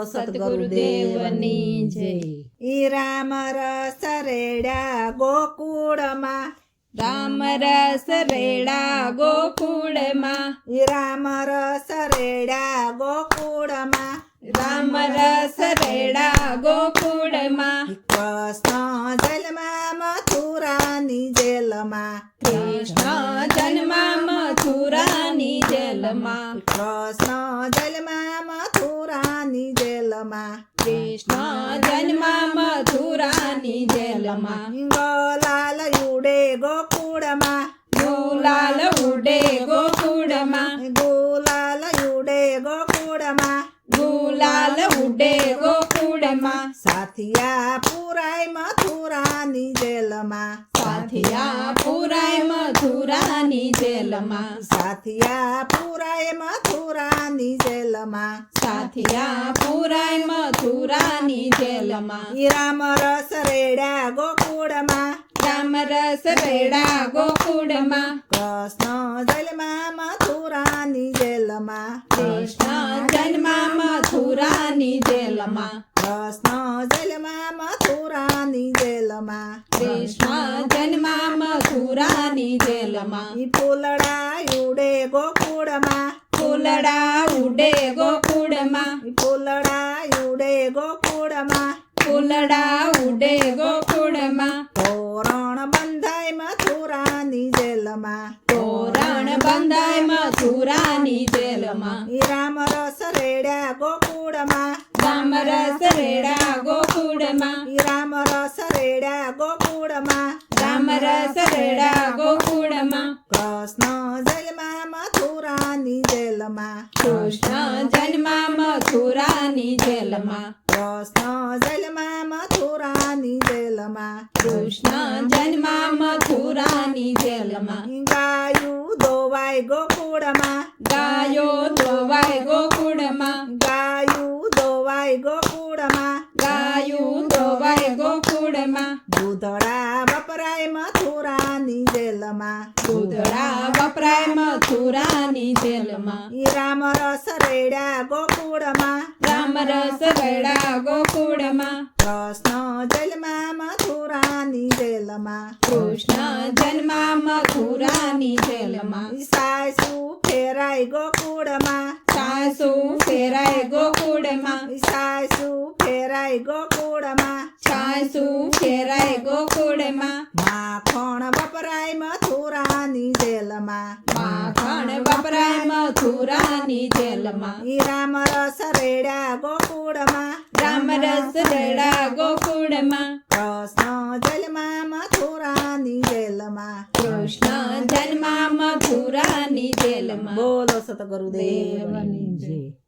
બોલો સતગુરુદેવની જય. ઈ રામ રસ રેડા ગોકુળમાં, રામ રસ રેડા ગોકુળમાં, ઈ રામ રસ રેડા ગોકુળમાં, રામ રસ રેડા ગોકુળમાં, કૃષ્ણ જન્મા મથુરાની જેલમાં, કૃષ્ણ જન્મા મથુરાની જેલમાં, કૃષ્ણ જન્મા મથુરાની જેલમાં, કૃષ્ણ જન્મા મથુરાની જેલમાં, ગોલાલ ઉડે ગોકુળમાં, ગુલાલ ઉડે ગોકુળમાં, ગુલાલ ઉડે ગોકુળમાં, ગુલાલ ઉડે ગોકુળમાં, સાથિયા પુરાય મથુરાની જેલમાં, સાથિયા પુરાય મથુરાની જેલમાં, સાથિયા પુરાય મથુરાની જેલમાં, સાથિયા પુરાય મથુરાની જેલમાં, ઈ રામ રસ રેડા ગોકુળમાં, રામ રસ રેડા ગોકુળમાં, કૃષ્ણ જન્મા મથુરાની જેલમાં, કૃષ્ણ જન્મા મથુરાની જેલમાં, કૃષ્ણ જન્મા મથુરાની જેલમાં, કૃષ્ણ જન્મા મથુરાની જેલમાં, ઈ ફૂલડા ઉડે ગોકુળમાં, ફૂલડા ઉડે ગોકુળમાં, ઈ ફૂલડા ઉડે ગોકુળમાં, ફૂલડા ઉડે ગોકુળમાં, તોરણ બંધાય મથુરાની જેલમાં, તોરણ બંધાય મથુરાની જેલમાં, ઈ રામ રસ રેડા ગોકુળમાં, રામ રસ રેડા ગોકુળમાં, ઈ રામ રસ રેડા ગોકુળમાં, રામ રસ રેડા ગોકુળમાં, કૃષ્ણ જન્મા મથુરાની જેલમાં, કૃષ્ણ જન્મા મથુરાની જેલમાં, કૃષ્ણ જન્મા મથુરાની જેલમાં, કૃષ્ણ જન્મા મથુરાની જેલમાં, ગાયું દોવાય ગોકુળમાં, ગાયો ધોવાય ગોકુળમાં, ગાયું દોવાય ગોકુળમાં, ગાયું ધોવાય ગોકુળમાં, દૂધડા વપરાય મથુરાની જેલમાં, દૂધડા વપરાય મથુરાની જેલમાં, ઈ રામ રસ રેડા ગોકુળમાં, રામ રસ રેડા ગોકુળમાં, કૃષ્ણ જન્મા મથુરાની જેલમાં, કૃષ્ણ જન્મા મથુરાની જેલમાં, સાસુ ફેરાય ગોકુળમાં, સાસુ ફેરાય ગોકુળમાં, સાસુ ફેરાય ગોકુળમાં, સાસુ ફેરાય ગોકુળમાં, માખણ વપરાય મથુરાની જેલમાં, માખણ વપરાય મથુરાની જેલમાં, ઈ રામ રસ રેડા ગોકુળમાં, રામ રસ રેડા ગોકુળમાં, કૃષ્ણ જન્મા મથુરાની જેલમાં. કૃષ્ણ જન્મા મથુરાની જેલમાં. બોલો સતગુરુદેવની જય.